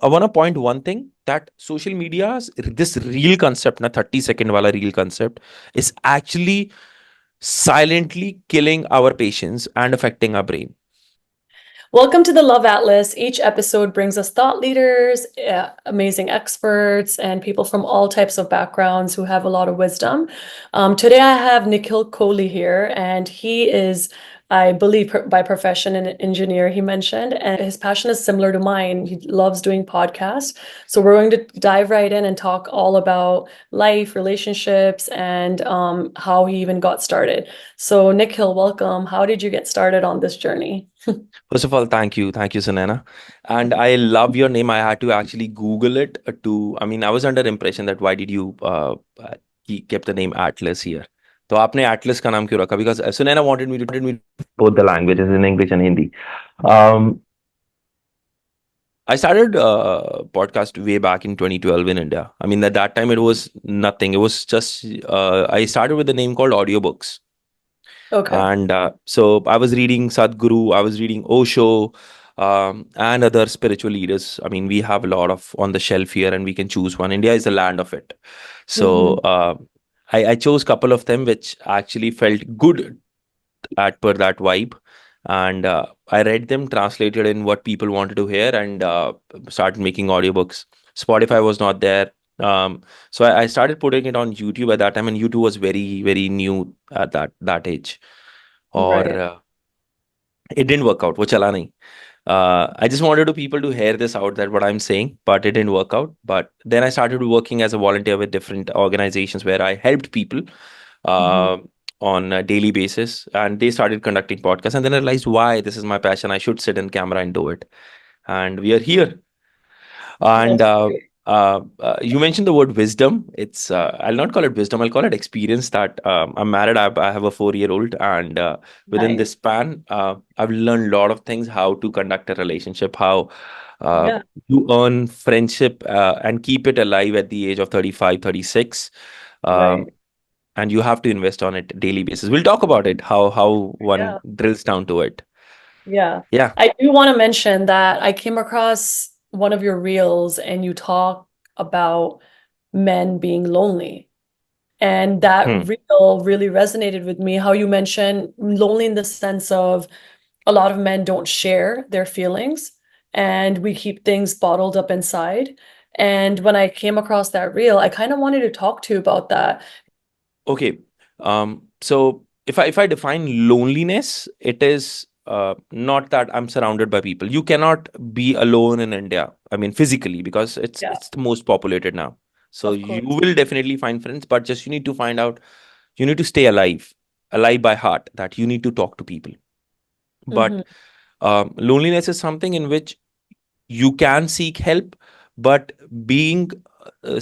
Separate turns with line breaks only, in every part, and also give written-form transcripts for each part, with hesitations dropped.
I want to point one thing that social media's this reel concept, na 30-second wala reel concept, is actually silently killing our patience and affecting our brain.
Welcome to the Love Atlas. Each episode brings us thought leaders, amazing experts, and people from all types of backgrounds who have a lot of wisdom. Today, I have Nikhil Kohli here, and he is, I believe, by profession, an engineer, he mentioned, and his passion is similar to mine. He loves doing podcasts. So, we're going to dive right in and talk all about life, relationships, and how he even got started. So, Nikhil, welcome. How did you get started on this journey?
First of all, thank you, Sunana. And I love your name. I had to actually Google it I mean, I was under impression that why did you keep the name Atlas here? तो आपने Atlas का नाम क्यों रखा? Because Sunana wanted me to both the languages in English and Hindi. Um, I started podcast way back in 2012 in India. I mean, at that time it was nothing. It was just I started with a name called audiobooks.
Okay.
And so I was reading Sadhguru, I was reading Osho, and other spiritual leaders. I mean, we have a lot of on the shelf here, and we can choose one. India is the land of it. So
Mhm.
I chose a couple of them, which actually felt good at per that vibe. And I read them, translated in what people wanted to hear, and started making audiobooks. Spotify was not there. So I started putting it on YouTube at that time, and YouTube was very, very new at that age. Or
Right.
it didn't work out. वो चला नहीं. I just wanted to people to hear this out that what I'm saying, but it didn't work out. But then I started working as a volunteer with different organizations where I helped people
Mhm.
uh, on a daily basis, and they started conducting podcasts. And then I realized why this is my passion. I should sit in camera and do it. And we are here. And
That's great.
you mentioned the word wisdom. It's I'll not call it wisdom. I'll call it experience. That I'm married. I have a 4-year-old, and within
Nice.
this span, I've learned a lot of things: how to conduct a relationship, how uh,
Yeah.
you earn friendship and keep it alive at the age of 35, 36. Um,
Right.
and you have to invest on it daily basis. We'll talk about it. How one
Yeah.
drills down to it.
Yeah.
Yeah.
I do want to mention that I came across one of your reels and you talk about men being lonely. And that
Hmm.
reel really resonated with me, how you mentioned lonely in the sense of a lot of men don't share their feelings and we keep things bottled up inside. And when I came across that reel, I kind of wanted to talk to you about that.
Okay. So if I define loneliness, it is not that I'm surrounded by people. You cannot be alone in India. I mean, physically, because it's
Yeah,
it's the most populated now. So
of
you
course.
will definitely find friends, but just you need to find out. You need to stay alive, alive by heart. That you need to talk to people.
Mm-hmm.
But loneliness is something in which you can seek help, but being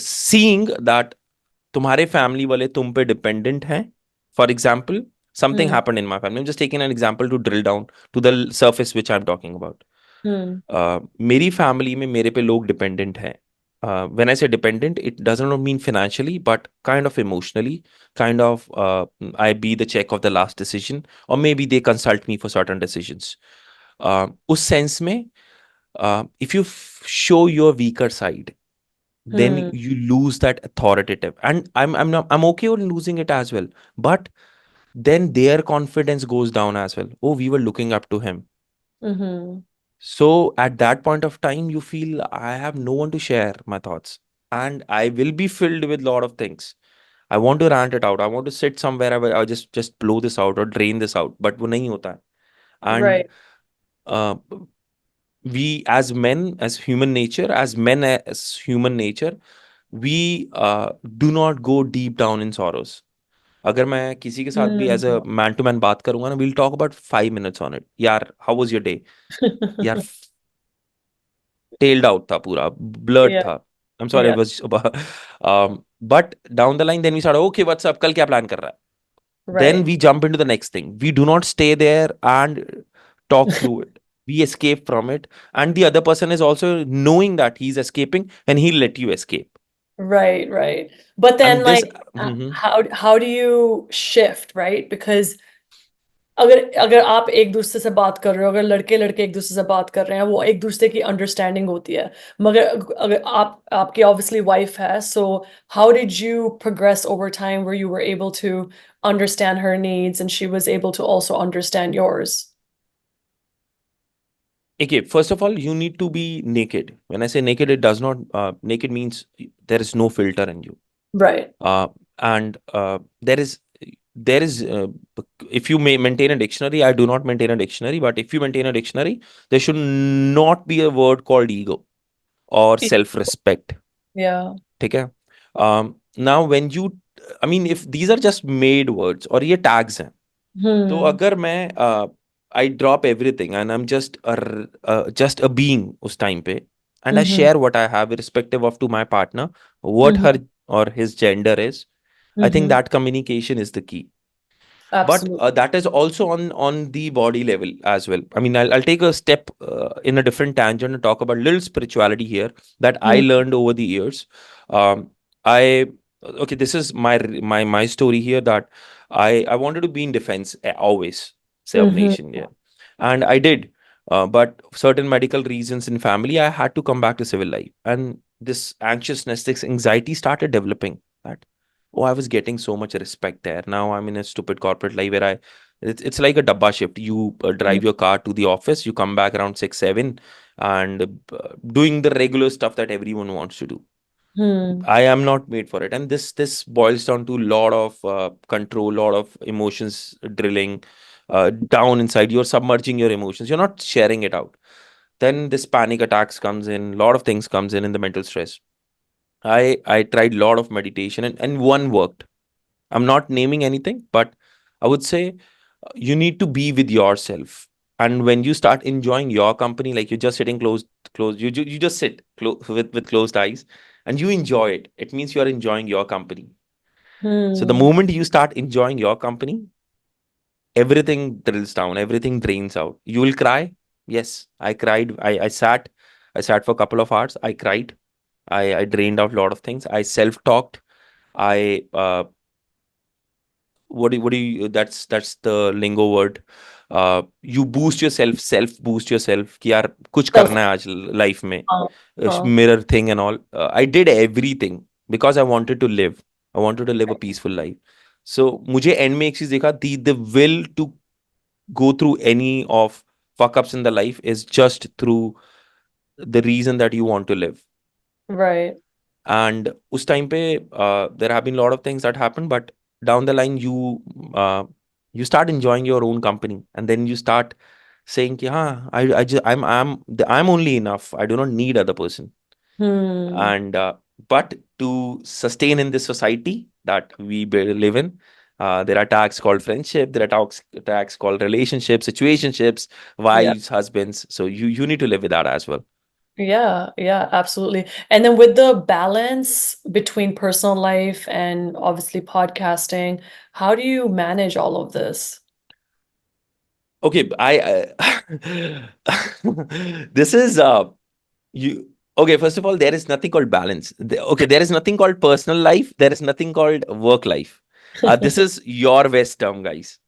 seeing that तुम्हारे family वाले तुम पे dependent हैं. For example, something
Mm,
happened in my family. Just taking an example to drill down to the surface which I am talking about.
mm,
मेरी family में मेरे पे लोग डिपेंडेंट हैं. When I say dependent, it does not mean financially, but kind of emotionally, kind of I be the check of the last decision, or maybe they consult me for certain decisions. उस sense में, if you show your weaker side, then
mm,
you lose that authoritative, and I'm okay with losing it as well. But then their confidence goes down as well. Oh, we were looking up to him.
mm-hmm.
So at that point of time, you feel I have no one to share my thoughts, and I will be filled with a lot of things. I want to rant it out. I want to sit somewhere. I just blow this out or drain this out. But वो नहीं होता है. And
Right.
uh, we as human nature, we do not go deep down in sorrows. अगर मैं किसी के साथ भी as a
Mm.
Man to man बात करूंगा ना, will talk about 5 minutes on it. यार, हाउ वाज योर डे? यार, टेल्ड आउट था पूरा, ब्लर्ड
Yeah,
था. I am sorry,
yeah,
was but down the line then we start, okay what's up, कल क्या प्लान कर रहा है? Then
right.
we jump into the next thing. We do not stay there and talk through it. We escape from it. And the other person is also knowing that he's escaping, and he'll let you escape.
Right, right. But then
And this,
like
Mhm.
how do you shift, right? Because अगर अगर आप एक दूसरे से बात कर रहे हो, अगर लड़के लड़के एक दूसरे से बात कर रहे हैं, वो एक दूसरे की अंडरस्टैंडिंग होती है। मगर अगर आपकी ऑब्वियसली वाइफ है, so how did you progress over time where you were able to understand her needs and she was able to also understand yours?
Okay, first of all, you need to be naked. When I say naked, it does not, naked means there is no filter in you.
Right.
And there is, if you may maintain a dictionary, I do not maintain a dictionary, but if you maintain a dictionary, there should not be a word called ego or self-respect.
Yeah.
ठीक है? Now when you, I mean, if these are just made words और ये tags हैं, तो
Hmm.
अगर मैं I drop everything and I'm just a being उस time पे, and I
Mm-hmm.
share what I have irrespective of to my partner, what her
Mm-hmm.
or his gender is, I think
Mm-hmm.
that communication is the key. But
Absolutely.
that is also on the body level as well. I mean, I'll take a step in a different tangent and talk about little spirituality here that I
Mm-hmm.
learned over the years. Um, I okay, this is my story here that I wanted to be in defense always, serve
Mm-hmm.
nation, yeah, and I did. But certain medical reasons in family, I had to come back to civil life, and this anxiousness, this anxiety started developing. That oh, I was getting so much respect there. Now I'm in a stupid corporate life where it's like a dabba shift. You drive your car to the office, you come back around 6, 7, and doing the regular stuff that everyone wants to do.
Hmm.
I am not made for it, and this boils down to a lot of control, lot of emotions drilling down inside. You're submerging your emotions. You're not sharing it out. Then this panic attacks comes in. A lot of things comes in the mental stress. I tried a lot of meditation, and one worked. I'm not naming anything, but I would say you need to be with yourself. And when you start enjoying your company, like you're just sitting closed, you just sit with closed eyes and you enjoy it. It means you are enjoying your company. So the
Hmm.
moment you start enjoying your company, everything drills down, everything drains out. You will cry. Yes, I cried. I sat for a couple of hours. I cried. I drained out a lot of things. I self-talked. I what do you that's the lingo word. You boost yourself, self boost yourself कि यार कुछ
Self.
करना है आज life में.
Huh.
Mirror thing and all. I did everything because I wanted to live. I wanted to live a peaceful life. So मुझे end में एक चीज देखा, the will to go through any of fuck ups in the life is just through the reason that you want to live.
Right.
And उस time पे there have been a lot of things that happen, but down the line uh, you start enjoying your own company, and then you start saying कि हाँ I'm only enough. I do not need other person.
Hmm.
And but to sustain in this society that we live in, there are tags called friendship, there are tags called relationships, situationships,
Yeah.
wives, husbands. So you need to live with that as well.
Yeah, yeah, absolutely. And then with the balance between personal life and obviously podcasting, how do you manage all of this?
Okay, this is you okay, first of all, there is nothing called balance. Okay, there is nothing called personal life, there is nothing called work life. This is your West term, guys.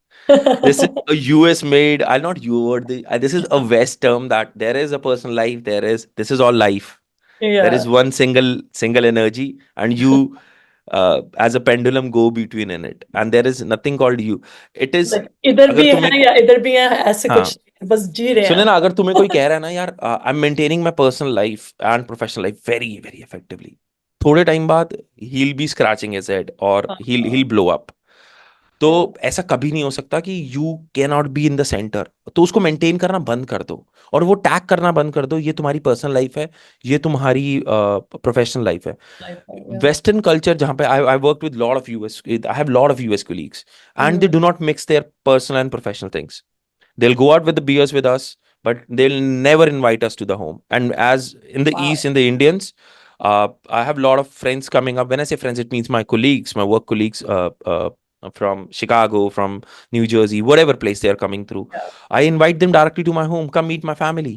This is a US made, I'll not you word the this is a West term that there is a personal life, this is all life. There is
Yeah.
one single energy, and you as a pendulum go between in it, and there is nothing called you. It is
Like इधर
अगर
भी
तुम्हें
है या इधर भी है, ऐसे
हाँ
कुछ नहीं, बस जी रहे
सुने
हैं.
ना, अगर तुम्हें कोई कह रहा है ना यार I am maintaining my personal life and professional life very very effectively, थोड़े टाइम बाद he'll be scratching his head और he'll blow up. तो
Yeah.
ऐसा कभी नहीं हो सकता कि you can not be in the centre. तो उसको मेंटेन करना बंद कर दो और वो टैग करना बंद कर दो, ये तुम्हारी पर्सनल लाइफ है, ये तुम्हारी प्रोफेशनल लाइफ है.
Life, yeah.
वेस्टर्न कल्चर जहाँ पे I work with lot of US, I have lot of US colleagues, and they
Mm.
Do not mix their personal and professional things. They'll go out with the beers with us, but they'll never invite us to the home. And as in the
Wow.
East, in the Indians, I have a lot of friends coming up. When I say friends, it means my colleagues, my work colleagues from Chicago, from New Jersey, whatever place they are coming through.
Yeah.
I invite them directly to my home. Come meet my family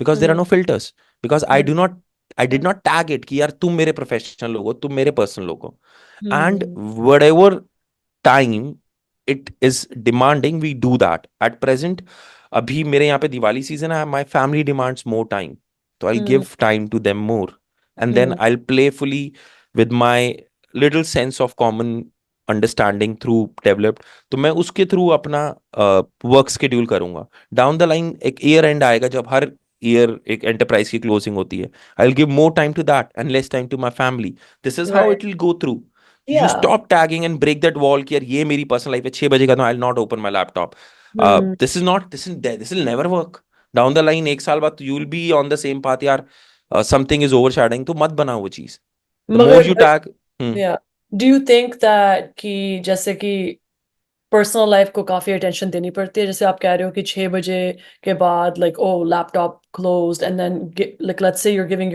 because there are
Mm.
no filters. Because
Mm.
I did not tag it कि यार तुम मेरे professional लोग हो, तुम मेरे personal लोग हो. And
Mm.
whatever time it is demanding, we do that. At present, अभी मेरे यहाँ पे दिवाली सीजन है, my family demands more time. So I'll
Hmm.
give time to them more. And then
Hmm.
I'll playfully, with my little sense of common understanding through developed, तो मैं उसके through अपना work schedule करूंगा. Down the line एक year end आएगा जब हर year एक एंटरप्राइज की क्लोजिंग होती है. I will give more time to that and less time to my family. This is how
Right.
It will go through. You
Yeah.
stop tagging and break that wall कि यार ये मेरी personal life है, 6 बजे का तो I'll not open my laptop.
Hmm.
This will never work. Down the line एक साल बाद you will be on the same path यार. Something is overshadowing, तो मत बनाओ वो चीज. The more
मगर
you tag.
yeah. Do you think that कि जैसे कि पर्सनल लाइफ को काफी अटेंशन देनी पड़ती है, जैसे आप कह रहे हो कि 6 बजे के बाद like oh laptop closed and then like let's say you're giving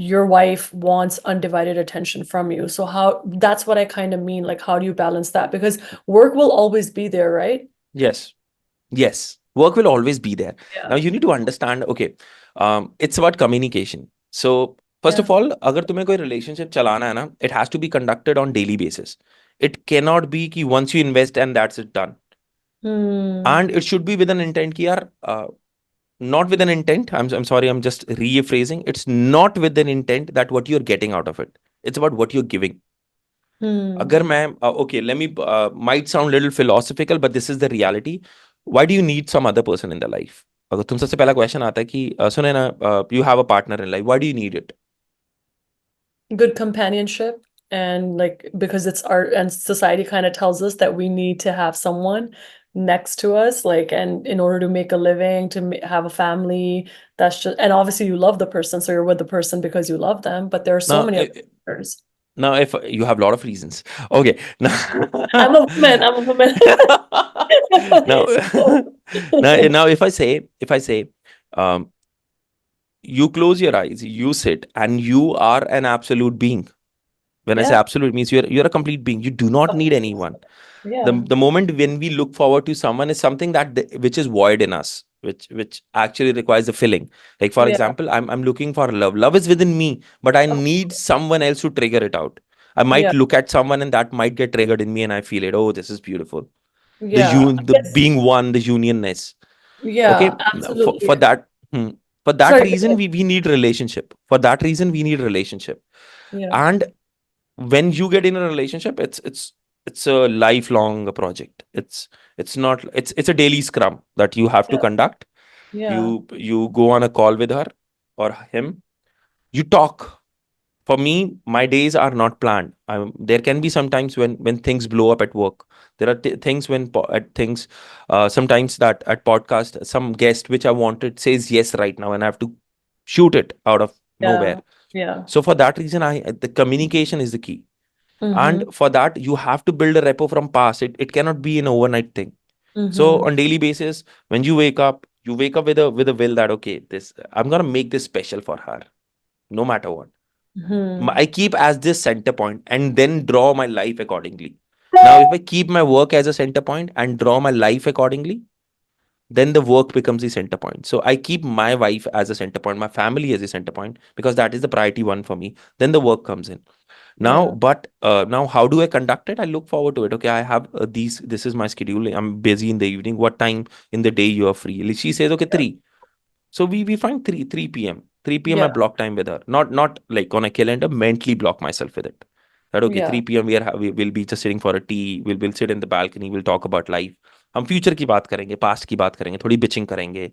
your wife wants undivided attention from you, so how, that's what I kind of mean, like how do you balance that, because work will always be there, right?
Yes. Yes, work will always be there. Now
Yeah.
you need to understand, okay, it's about communication. So first
Yeah.
of all, अगर तुम्हें कोई relationship चलाना है ना, it has to be conducted on daily basis. It cannot be कि once you invest and that's it done.
Hmm.
And it should be with an intent कि यार, not with an intent. I'm sorry, I'm just rephrasing. It's not with an intent that what you're getting out of it. It's about what you're giving.
Hmm.
अगर मैं okay, let me might sound little philosophical, but this is the reality. Why do you need some other person in the life? अगर तुम सबसे पहला question आता है कि सुने ना, you have a partner in life, why do you need it?
Good companionship, and like because it's art and society kind of tells us that we need to have someone next to us, like, and in order to make a living, to have a family, that's just, and obviously you love the person, so you're with the person because you love them, but there are so
Now,
many other factors.
now if you have a lot of reasons, okay, now,
I'm a woman.
now,
So-
now, if I say, um, you close your eyes, you sit, and you are an absolute being. When I say
Yeah.
absolute, means you're a complete being. You do not need anyone. the
Yeah.
the moment when we look forward to someone is something that which is void in us, which actually requires a filling. Like for
Yeah.
example, I'm looking for love is within me, but I
Of
need
course.
someone else to trigger it out. I might
Yeah.
look at someone and that might get triggered in me and I feel it, oh, this is beautiful.
Yeah. I
The
guess,
being one, the unionness. Okay.
yeah,
For
absolutely.
that, for that
Sorry, go
reason
ahead.
we need relationship. For that reason we need relationship.
Yeah.
And when you get in a relationship, it's a lifelong project. It's not, it's a daily scrum that you have to
Yeah.
conduct.
Yeah.
You go on a call with her or him, you talk. For me, my days are not planned. There can be sometimes when things blow up at work. There are things when at things, sometimes that at podcast some guest which I wanted says yes right now and I have to shoot it out of nowhere.
Yeah. Yeah.
So for that reason, I the communication is the key. And
Mm-hmm.
for that you have to build a repo from past. It cannot be an overnight thing. So
Mm-hmm.
on daily basis, when you wake up with a will that, okay, this, I'm gonna make this special for her, no matter what.
Mm-hmm.
I keep as this center point and then draw my life accordingly. Now if I keep my work as a center point and draw my life accordingly, then the work becomes the center point. So I keep my wife as a center point, my family as a center point, because that is the priority one for me. Then the work comes in. Now,
Yeah.
but now how do I conduct it? I look forward to it. Okay, I have this is my schedule. I'm busy in the evening. What time in the day you are free? Like she says, okay, 3. So we find 3 p.m. 3 p.m. I
Yeah.
block time with her. Not like on a calendar, mentally block myself with it. That okay,
Yeah.
3 p.m. we will be just sitting for a tea. We'll sit in the balcony. We'll talk about life. हम future की बात करेंगे, past की बात करेंगे, थोड़ी bitching करेंगे.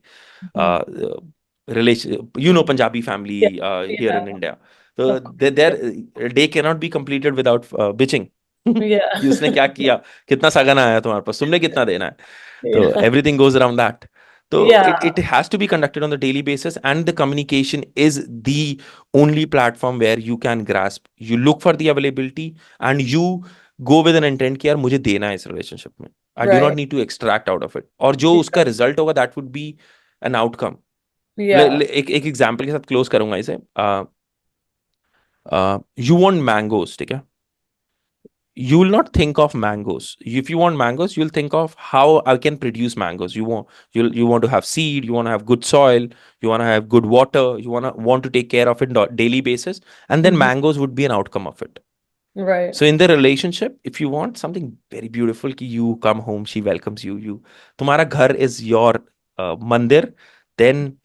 Mhm.
Relation, Punjabi family
Yeah.
Here in
Yeah.
India. तो
Of course.
Their day can not be completed without bitching.
Yeah.
कि उसने क्या किया, कितना सगन आया तुम्हारे पास, तुमने कितना देना है. तो
Yeah.
everything goes around that. So
Yeah.
it has to be conducted on the daily basis, and the communication is the only platform where you can grasp. You look for the availability and you go with an intent कि यार मुझे देना है इस relationship में. I do not
Right.
need to extract out of it. और जो उसका result होगा, that would be an outcome.
Yeah.
एक example के साथ close करूंगा इसे. You want mangoes, ठीक है? You will not think of mangoes. If you want mangoes, you'll think of how I can produce mangoes. You want to have seed, you want to have good soil, you want to have good water, you want to take care of it on daily basis, and then
Mhm.
mangoes would be an outcome of it.
Right.
So in the relationship, if you want something very beautiful, कि you come home, she welcomes you, तुम्हारा घर is your mandir, then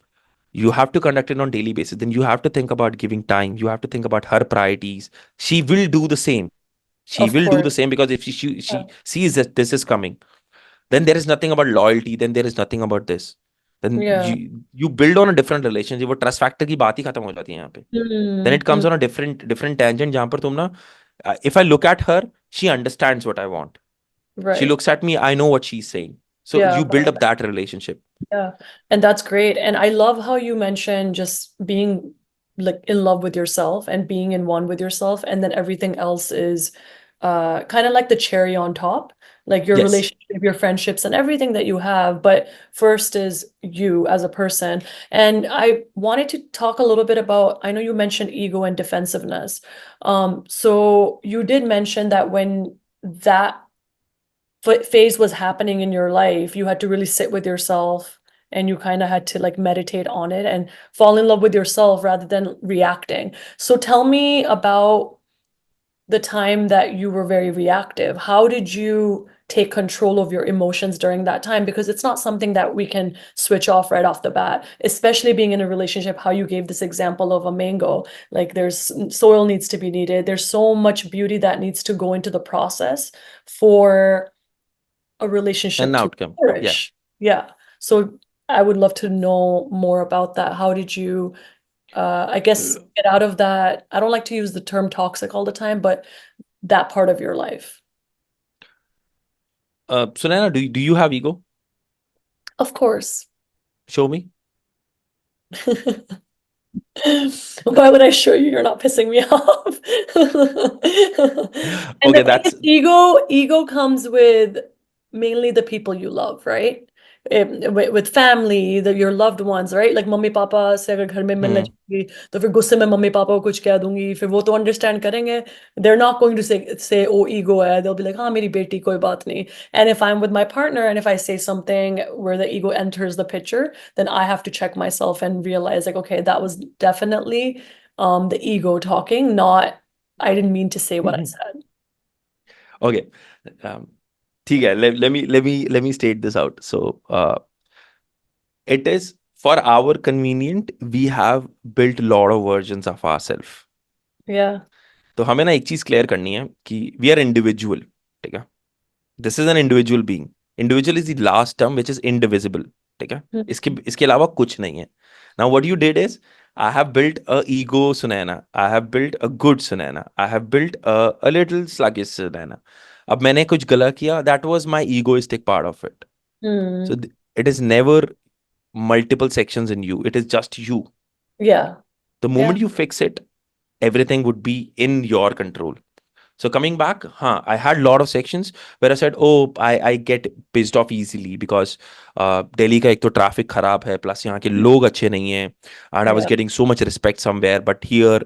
you have to conduct it on daily basis. Then you have to think about giving time. You have to think about her priorities. She will do the same. She
Of
will do the
course.
same because if
Yeah.
she sees that this is coming, then there is nothing about loyalty. Then there is nothing about this. Then
Yeah.
you build on a different relationship. वो trust factor की बात ही खत्म हो जाती है यहाँ पे. Then it comes
Mm.
on a different tangent जहाँ पर तुम ना if I look at her, she understands what I want. She
Right.
looks at me, I know what she's saying. So
Yeah.
you build up that relationship.
Yeah, and that's great. And I love how you mentioned just being like in love with yourself and being in one with yourself, and then everything else is kind of like the cherry on top, like your
Yes.
relationship, your friendships, and everything that you have. But first is you as a person. And I wanted to talk a little bit about, I know you mentioned ego and defensiveness. So you did mention that when that phase was happening in your life, you had to really sit with yourself and you kind of had to like meditate on it and fall in love with yourself rather than reacting. So tell me about the time that you were very reactive. How did you take control of your emotions during that time? Because it's not something that we can switch off right off the bat, especially being in a relationship. How you gave this example of a mango, like there's soil needs to be needed. There's so much beauty that needs to go into the process for a
An
relationship to
outcome. Yeah.
flourish. Yeah. So I would love to know more about that. How did you, I guess, get out of that? I don't like to use the term toxic all the time, but that part of your life.
Sunaina, do you have ego?
Of course.
Show me.
Why would I show you? You're not pissing me off. And
Okay,
the thing is,
that's
ego comes with mainly the people you love, right? With family, your loved ones, right? Like mummy papa से अगर घर में मिलने
hmm.
जाऊंगी तो फिर गुस्से में मम्मी पापा को कुछ कह दूंगी फिर वो तो अंडरस्टैंड करेंगे. They're not going to say oh ego है. They'll be like हाँ मेरी बेटी कोई बात नहीं. And if I'm with my partner and if I say something where the ego enters the picture, then I have to check myself and realize like, okay, that was definitely the ego talking, not I didn't mean to say what I said.
Okay. Um, ठीक है. Let me state this out. So it is for our convenient. We have built a lot of versions of ourselves.
Yeah.
तो हमें ना एक चीज clear करनी है कि वी आर इंडिविजुअल. ठीक है. This is an individual being. Individual is the last term which is indivisible. ठीक है. इसके अलावा कुछ नहीं है. Now what you did is I have built a ego Sunaina. I have built a good Sunaina. I have built a little sluggish Sunaina. अब मैंने कुछ गलत किया. That was my egoistic part of it. So
Mm.
it is never multiple sections in you. It is just you.
Yeah.
The
Yeah.
moment you fix it, everything would be in your control. So coming back, I had a lot of sections where I said, oh, I get pissed off easily because Delhi का एक तो traffic खराब है, plus यहाँ के लोग अच्छे नहीं हैं, and I was
Yeah.
getting so much respect somewhere, but here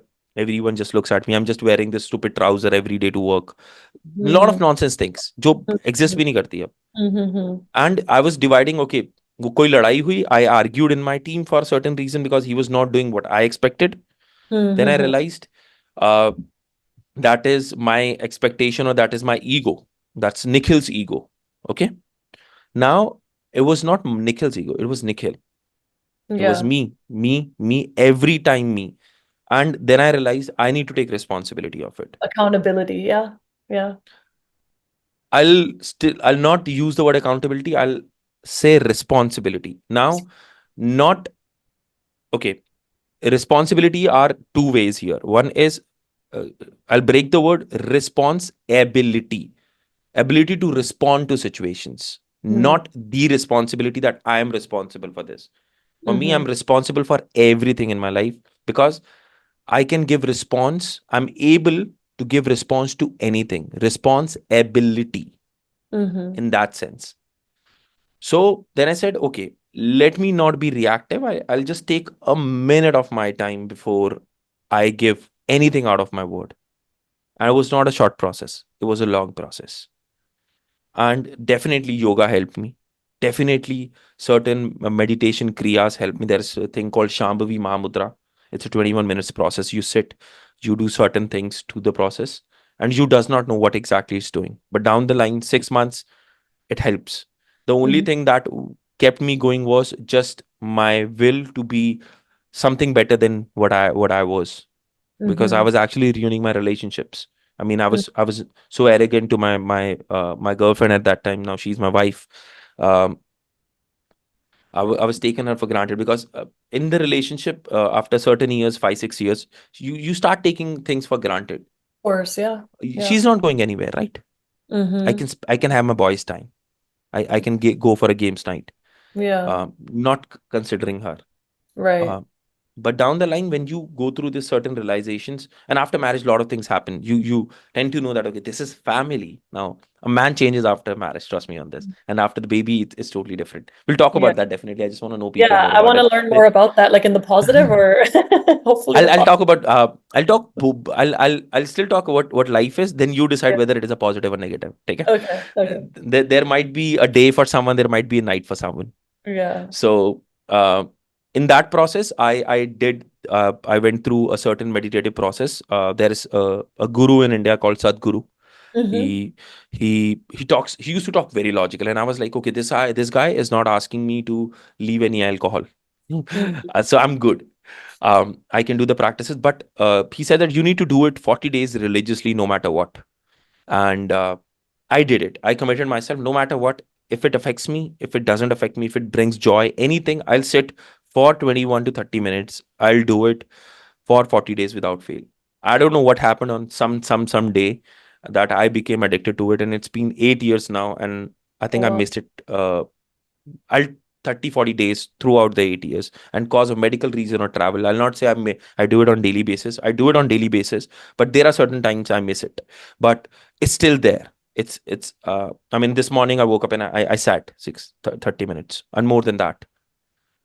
everyone just looks at me. I'm just wearing this stupid trouser every day to work. A lot of
Mm.
nonsense things जो exist भी नहीं करती है.
Mm-hmm.
And I was dividing, okay, वो कोई लड़ाई हुई, I argued in my team for a certain reason because he was not doing what I expected. Then I
Mm-hmm.
realized uh, that is my expectation or that is my ego. That's Nikhil's ego. Okay. Now it was not Nikhil's ego, it was Nikhil. It was
Yeah.
me, every time me. And then I realized I need to take responsibility of it.
Accountability. Yeah. Yeah.
I'll not use the word accountability, I'll say responsibility. Now, not okay. Responsibility are two ways here. One is I'll break the word responsibility. Ability to respond to situations, not the responsibility that I am responsible for this. For me, I'm responsible for everything in my life because I can give response. I'm able to give response to anything. Responsibility
Mm-hmm.
in that sense. So then I said, okay, let me not be reactive. I'll just take a minute of my time before I give anything out of my word. And it was not a short process, it was a long process. And definitely yoga helped me. Definitely certain meditation kriyas helped me. There's a thing called Shambhavi Mahamudra. It's a 21 minutes process. You sit, you do certain things to the process, and you does not know what exactly it's doing. But down the line, 6 months, it helps. The only
Mhm.
thing that kept me going was just my will to be something better than what I was, because I
Mhm.
was actually ruining my relationships. I mean, I
Mhm.
was I was so arrogant to my girlfriend at that time. Now she's my wife. Um, I was taking her for granted because in the relationship, after certain years, 5 6 years, you start taking things for granted.
Of course, yeah. Yeah.
She's not going anywhere, right?
Mhm.
I can have my boys' time. I can go for a games night.
Yeah.
Not considering her.
Right.
Uh, but down the line, when you go through this certain realizations, and after marriage, a lot of things happen. You tend to know that, okay, this is family. Now a man changes after marriage, trust me on this, and after the baby, it's totally different. We'll talk
Yeah.
about that definitely. I just want to know people
Yeah,
more
I
about
want to
it.
learn more about that, like in the positive or hopefully the
I'll
positive.
talk about I'll still talk about what life is. Then you decide
Yeah.
whether it is a positive or negative. Take it.
Okay. Okay.
There might be a day for someone. There might be a night for someone.
Yeah.
So in that process, I went through a certain meditative process. There is a guru in India called Sadhguru.
Mm-hmm.
He used to talk very logical, and I was like, okay, this guy is not asking me to leave any alcohol. So I'm good. I can do the practices, but he said that you need to do it 40 days religiously, no matter what. And I did it. I committed myself, no matter what. If it affects me, if it doesn't affect me, if it brings joy, anything, I'll sit for 21 to 30 minutes. I'll do it for 40 days without fail. I don't know what happened on some day that I became addicted to it, and it's been 8 years now, and I think I
Wow.
missed it. I'll 30 40 days throughout the 8 years, and cause of medical reason or travel. I'll not say I do it on daily basis. I do it on daily basis, but there are certain times I miss it. But it's still there. It's I mean, this morning I woke up and I sat 30 minutes and more than that.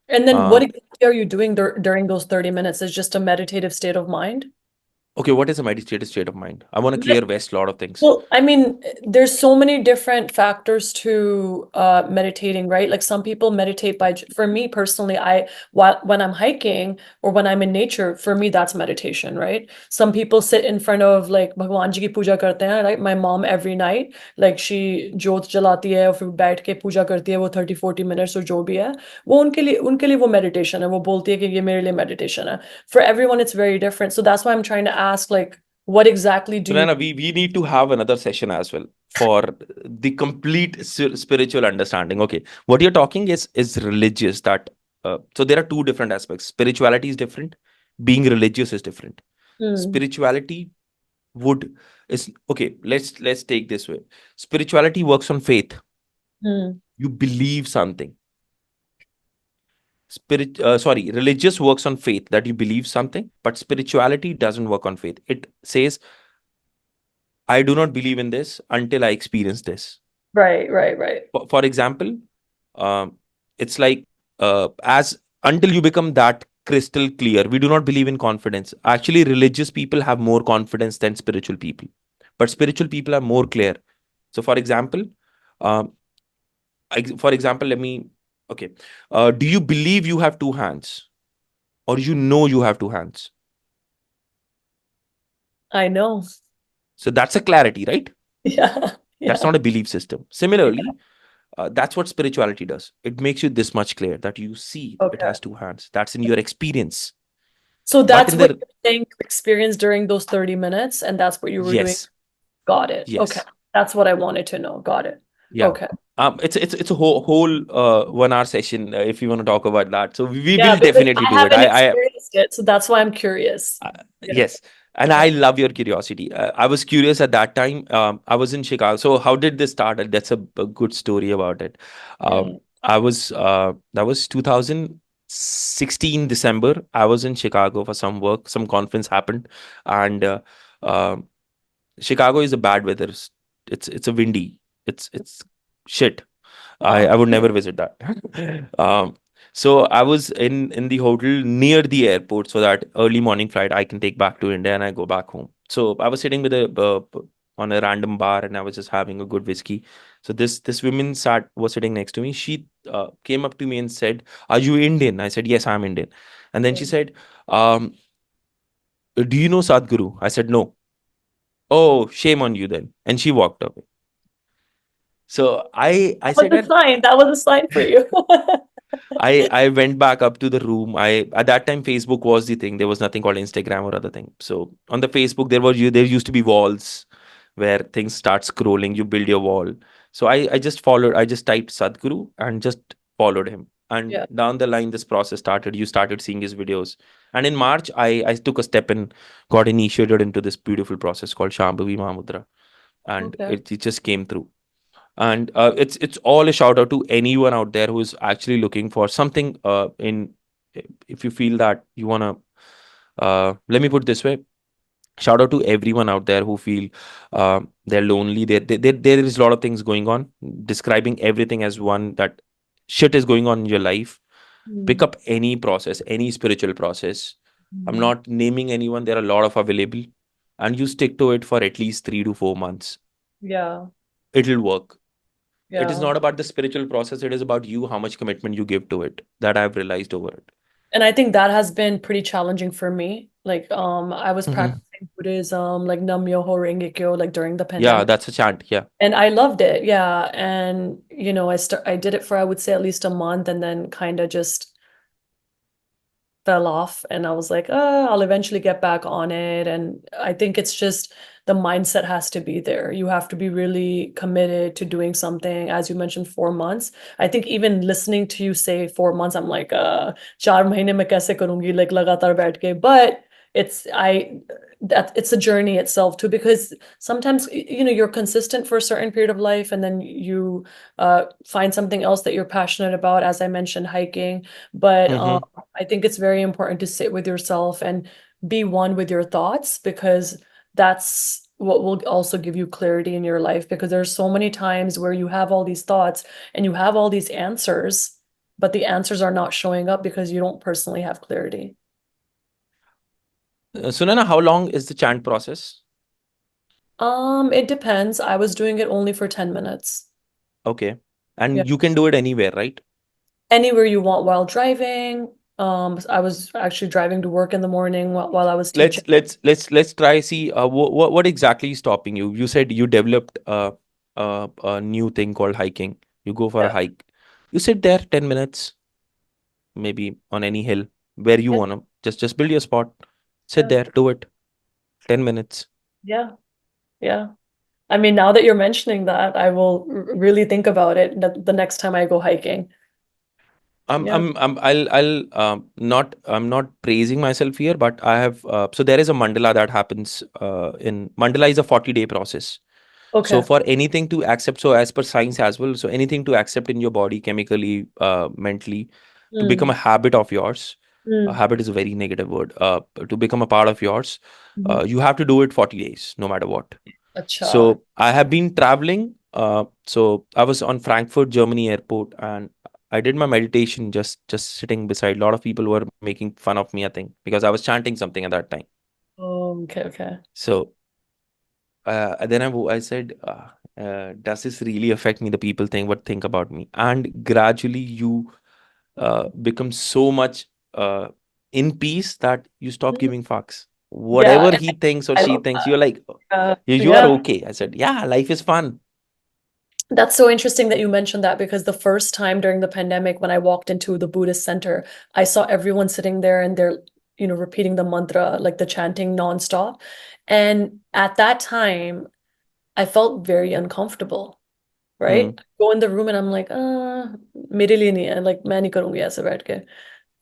And then what
Um,
exactly are you doing during those 30 minutes? Is just a meditative state of mind?
okay, what is a meditative state of mind? I want to clear west a lot of things.
Well, I mean, there's so many different factors to meditating, right? Like some people meditate by, for me personally, when I'm hiking or when I'm in nature, for me that's meditation, right? Some people sit in front of like भगवान जी की पूजा करते हैं, like my mom every night, like she जोत जलाती है और फिर बैठ के पूजा करती है वो 30 40 minutes और जो भी है वो उनके लिए वो meditation है वो बोलती है कि ये मेरे लिए meditation है. For everyone it's very different, so that's why I'm trying to ask like what exactly do
So,
you
Nana, we need to have another session as well for the complete spiritual understanding. Okay, what you're talking is religious. That so there are two different aspects. Spirituality is different. Being religious is different.
Hmm.
Spirituality would is okay. Let's take this way. Spirituality works on faith.
Hmm.
You believe something. Religious works on faith, that you believe something, but spirituality doesn't work on faith. It says, I do not believe in this until I experience this.
Right, right, right.
For example, um, it's like as until you become that crystal clear, we do not believe in confidence. Actually, religious people have more confidence than spiritual people, but spiritual people are more clear. So, for example, um, let me. Okay, do you believe you have two hands, or you know you have two hands?
I know.
So that's a clarity, right?
Yeah,
That's
yeah,
not a belief system.
yeah.
Similarly, that's what spirituality does. It makes you this much clear that you see it
Okay.
has two hands. That's in your experience.
So
But
that's
in
what
the
you're saying you experienced during those 30 minutes, and that's what you were doing.
yes,
Got it. Okay.
yes,
That's what I wanted to know. Got it.
yeah.
Okay.
It's a whole 1 hour session if you want to talk about that. So we
Yeah,
will
because
definitely
I
do it.
haven't experienced it, so that's why I'm curious.
Uh,
Yeah.
yes, and
Okay.
I love your curiosity. I was curious at that time. I was in Chicago. So how did this start? That's a good story about it.
Yeah.
I was that was 2016 December. I was in Chicago for some work. Some conference happened, and um Chicago is a bad weather. It's a windy. It's shit. I
Wow.
would never visit that. um, so I was in the hotel near the airport, so that early morning flight I can take back to India and I go back home. So I was sitting with a on a random bar and I was just having a good whiskey. So this woman sat was sitting next to me. She came up to me and said, "Are you Indian?" I said, "Yes, I'm Indian." And then she said, "Do you know Sadhguru?" I said, "No." Oh, shame on you then. And she walked away. So I
That was
said
a
that
sign. That was a sign for you.
I went back up to the room. I At that time Facebook was the thing. There was nothing called Instagram or other thing. So on the Facebook there used to be walls where things start scrolling. You build your wall. So I just followed. I just typed Sadhguru and just followed him. And
Yeah.
down the line, this process started. You started seeing his videos. And in March, I took a step and got initiated into this beautiful process called Shambhavi Mahamudra, and
Okay.
it just came through. And it's all a shout out to anyone out there who is actually looking for something in if you feel that you want to let me put it this way, shout out to everyone out there who feel they're lonely. There is a lot of things going on. Describing everything as one, that shit is going on in your life. Pick
Mm,
up any process, any spiritual process. I'm
mm.
not naming anyone, there are a lot of available, and you stick to it for at least 3 to 4 months.
Yeah.
It'll work. It is
Yeah.
not about the spiritual process, it is about you, how much commitment you give to it, that I've realized over it.
And I think that has been pretty challenging for me. Like, I was
Hmm.
practicing Buddhism, like Nam Myoho Renge Kyo, like during the
Yeah,
pandemic.
that's a chant. Yeah.
And I loved it. Yeah. And, I did it for, I would say, at least a month and then kind of just fell off. And I was like, I'll eventually get back on it. And I think it's just the mindset has to be there. You have to be really committed to doing something. As you mentioned, 4 months. I think even listening to you say 4 months, I'm like, 4 mahine mein kaise karungi, like lagatar baith ke. But it's I that it's a journey itself too, because sometimes you're consistent for a certain period of life and then you find something else that you're passionate about, as I mentioned, hiking. But
Hmm.
I think it's very important to sit with yourself and be one with your thoughts, because that's what will also give you clarity in your life, because there's so many times where you have all these thoughts and you have all these answers, but the answers are not showing up because you don't personally have clarity.
Sunana, how long is the chant process?
It depends. I was doing it only for 10 minutes.
Okay.
Yeah.
And you can do it anywhere, right?
Anywhere you want while driving. I was actually driving to work in the morning while I was
let's
teaching.
let's let's try see what exactly is stopping you. You said you developed a new thing called hiking. You go for a
Yeah.
hike, you sit there 10 minutes, maybe on any hill where you
Yeah.
want to, just build your spot, sit
Yeah.
there, do it 10 minutes.
Yeah. Yeah. I mean, now that you're mentioning that, I will really think about it the next time I go hiking. Yeah.
I'm not praising myself here, but I have so there is a mandala that happens in mandala is a 40-day process. So
Okay.
for anything to accept, so as per science as well, so anything to accept in your body chemically, mentally, to become a
Mm,
habit of yours, a
mm,
habit is a very negative word, to become a part of yours,
mhm.
you have to do it 40 days, no matter what.
Acha.
So I have been traveling. So I was on Frankfurt, Germany airport, and I did my meditation just sitting beside. A lot of people were making fun of me, I think, because I was chanting something at that time.
Oh, okay, okay.
So then I said, does this really affect me? The people think what think about me, and gradually you become so much in peace that you stop
Mm.
giving fucks.
Yeah,
Whatever
and
he thinks or
I
she
love
thinks,
that.
you're like, you are
Yeah.
okay. I said, yeah, life is fun.
That's so interesting that you mentioned that, because the first time during the pandemic when I walked into the Buddhist center, I saw everyone sitting there and they're, repeating the mantra, like the chanting nonstop. And at that time, I felt very uncomfortable, right?
Hmm.
I go in the room and I'm like, मेरे लिए नहीं है, like मैं नहीं करूंगी ऐसे बैठ के.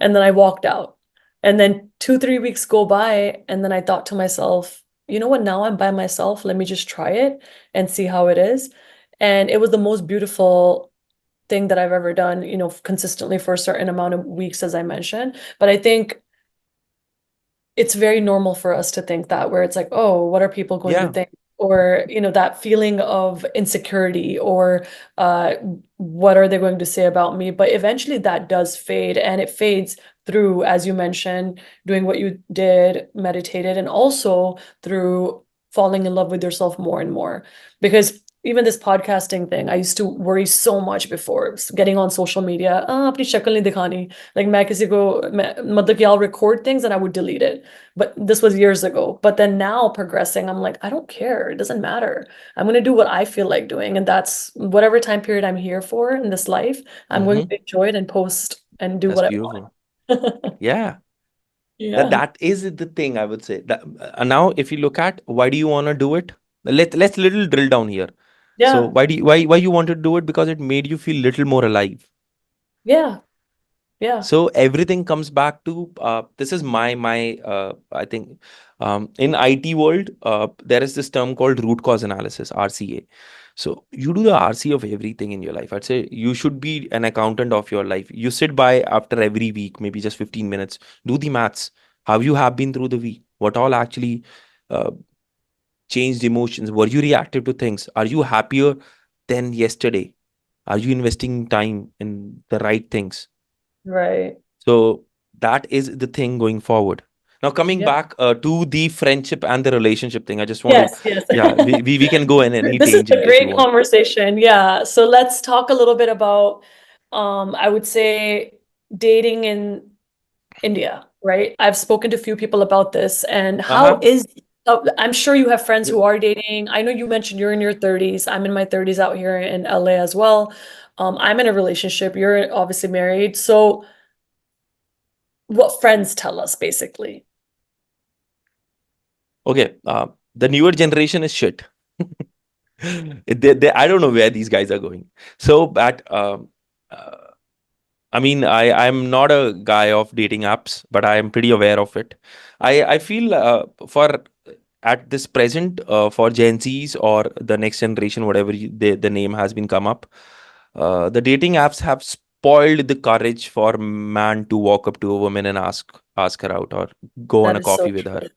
And then I walked out. And then 2, 3 weeks go by, and then I thought to myself, you know what? Now I'm by myself. Let me just try it and see how it is. And it was the most beautiful thing that I've ever done, consistently for a certain amount of weeks, as I mentioned. But I think it's very normal for us to think that, where it's like, oh, what are people going to
Yeah.
think? Or, that feeling of insecurity, or uh, what are they going to say about me? But eventually that does fade, and it fades through, as you mentioned, doing what you did, meditated, and also through falling in love with yourself more and more. Because even this podcasting thing, I used to worry so much before getting on social media. अपनी शक्ल नहीं दिखानी. Like मैं किसी को मतलब कि I'll record things and I would delete it. But this was years ago. But then now progressing, I'm like, I don't care. It doesn't matter. I'm going to do what I feel like doing. And that's whatever time period I'm here for in this life, I'm going
Mm-hmm.
to enjoy it and post and do
That's
what I
beautiful.
want.
Yeah. That
Yeah.
that is the thing I would say. That, now, if you look at why do you want to do it? Let's little drill down here. So
Yeah.
why you want to do it? Because it made you feel little more alive.
Yeah. Yeah.
So everything comes back to this is my I think in IT world there is this term called root cause analysis, RCA. So you do the RC of everything in your life. I'd say you should be an accountant of your life. You sit by after every week, maybe just 15 minutes, do the maths. How you have been through the week? What all actually uh, changed emotions? Were you reactive to things? Are you happier than yesterday? Are you investing time in the right things?
Right.
So that is the thing going forward. Now, coming
Yeah.
back to the friendship and the relationship thing, I just want to,
Yes, yes.
yeah, we can go in any
This is a
tangent if you
great
want.
conversation. Yeah. So let's talk a little bit about, I would say dating in India, right? I've spoken to a few people about this and how
Uh-huh.
is, I'm sure you have friends who are dating. I know you mentioned you're in your 30s. I'm in my 30s out here in LA as well. I'm in a relationship. You're obviously married. So what friends tell us basically.
Okay. The newer generation is shit. I don't know where these guys are going. So, uh, I mean, I'm not a guy of dating apps, but I am pretty aware of it. I feel for at this present for Gen Zs or the next generation, whatever the name has been come up, the dating apps have spoiled the courage for man to walk up to a woman and ask her out or go on
That
a
is so
coffee with her.
true.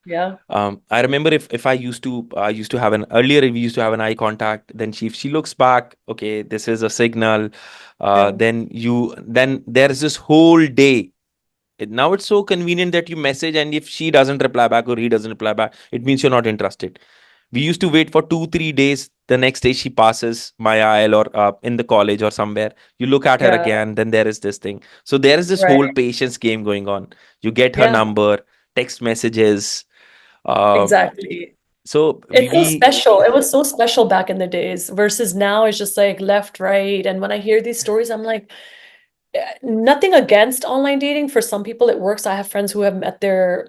Yeah.
I remember if I used to have an earlier we used to have an eye contact. Then if she looks back, okay, this is a signal.
Yeah.
Then there's this whole day. Now it's so convenient that you message, and if she doesn't reply back or he doesn't reply back, it means you're not interested. We used to wait for 2 3 days. The next day she passes my aisle or in the college or somewhere. You look at her
Yeah.
again. Then there is this thing. So there is this whole
Right.
patience game going on. You get her
Yeah.
number, text messages. Uh,
Exactly.
so
It's so
we
special. It was so special back in the days versus now it's just like left, right. And when I hear these stories, I'm like, nothing against online dating. For some people it works. I have friends who have met the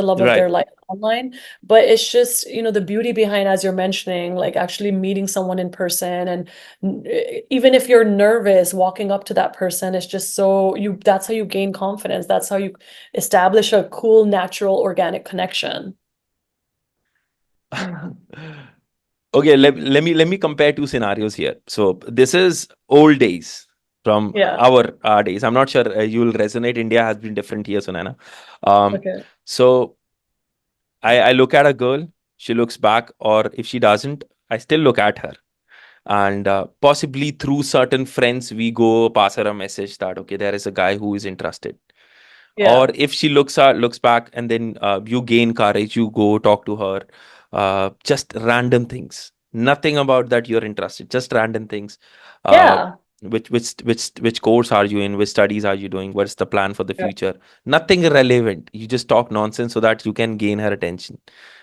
love of
right.
their life online, but it's just, the beauty behind, as you're mentioning, like actually meeting someone in person and even if you're nervous walking up to that person, it's just so that's how you gain confidence. That's how you establish a cool, natural, organic connection.
Okay, let me compare two scenarios here. So this is old days from
Yeah.
our days. I'm not sure you'll resonate. India has been different here, Sunana. Um,
Okay.
so I look at a girl, she looks back, or if she doesn't, I still look at her. And possibly through certain friends, we go pass her a message that okay, there is a guy who is interested. Or
Yeah.
if she looks back, and then you gain courage, you go talk to her. Just random things. Nothing about that you're interested. Just random things. Uh,
Yeah.
which course are you in? Which studies are you doing? What's the plan for the
Yeah.
future? Nothing relevant. You just talk nonsense so that you can gain her attention,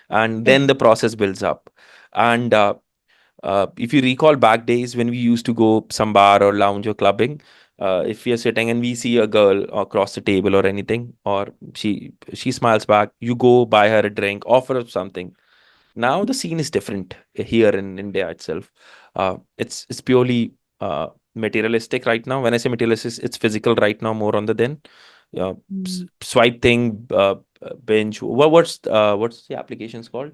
and then the process builds up. And if you recall back days when we used to go some bar or lounge or clubbing, if we are sitting and we see a girl across the table or anything, or she smiles back, you go buy her a drink, offer her something. Now the scene is different here in India itself. It's purely materialistic right now. When I say materialistic, it's physical right now more on the then.
Mm.
Swipe thing, binge. What's the applications called?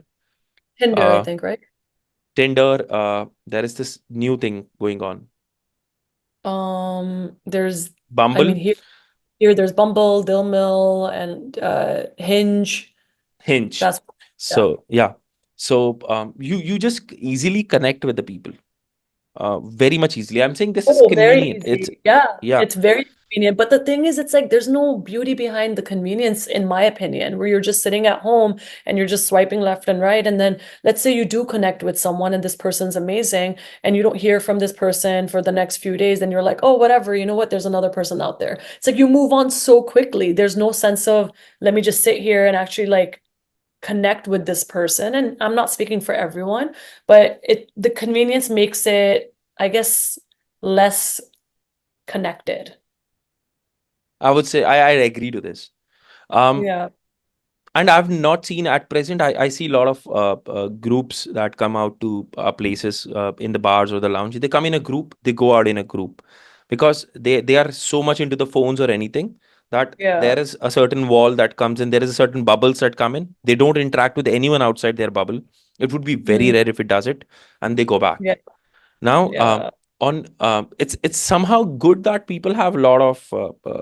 Tinder, I
Uh,
think, right?
Tinder. There is this new thing going on.
There's, I mean,
Bumble,
here there's Bumble, Dill Mill, and Hinge.
Hinge.
That's yeah.
So yeah. So you just easily connect with the people. Very much easily. I'm saying this is
Oh, very
convenient. It's
easy. Yeah,
yeah.
it's very convenient. But the thing is, it's like there's no beauty behind the convenience, in my opinion, where you're just sitting at home and you're just swiping left and right. And then let's say you do connect with someone and this person's amazing and you don't hear from this person for the next few days, then you're like, oh, whatever, you know what? There's another person out there. It's like you move on so quickly. There's no sense of let me just sit here and actually like connect with this person. And I'm not speaking for everyone, but the convenience makes it, I guess, less connected.
I would say I agree to this. Um,
Yeah.
and I've not seen at present. I see a lot of groups that come out to places in the bars or the lounge. They come in a group. They go out in a group because they are so much into the phones or anything that
Yeah.
there is a certain wall that comes in. There is a certain bubbles that come in. They don't interact with anyone outside their bubble. It would be very
Mm,
rare if it does it, and they go back.
yeah.
Now,
Yeah.
on it's somehow good that people have a lot of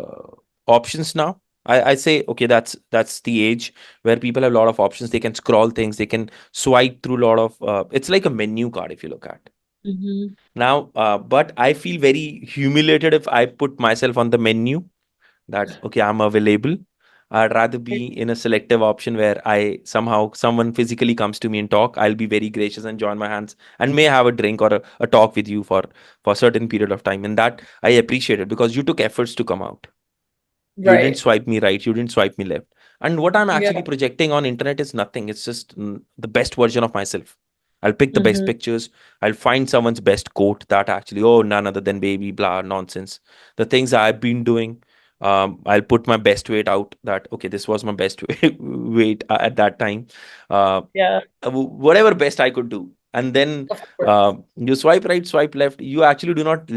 options now. I say okay, that's the age where people have a lot of options. They can scroll things, they can swipe through a lot of. It's like a menu card if you look at
Hmm.
now. But I feel very humiliated if I put myself on the menu that okay, I'm available. I'd rather be in a selective option where I somehow someone physically comes to me and talk. I'll be very gracious and join my hands and may have a drink or a talk with you for a certain period of time. And that I appreciate it because you took efforts to come out. You didn't
Right.
swipe me right, you didn't swipe me left. And what I'm
Yeah.
actually projecting on internet is nothing. It's just the best version of myself. I'll pick the best
Hmm.
pictures. I'll find someone's best quote that actually, oh, none other than baby, blah, nonsense. The things I've been doing, I'll put my best weight out that, okay, this was my best weight at that time. Uh,
Yeah.
Whatever best I could do. And then
Of course.
you swipe right, swipe left. You actually do not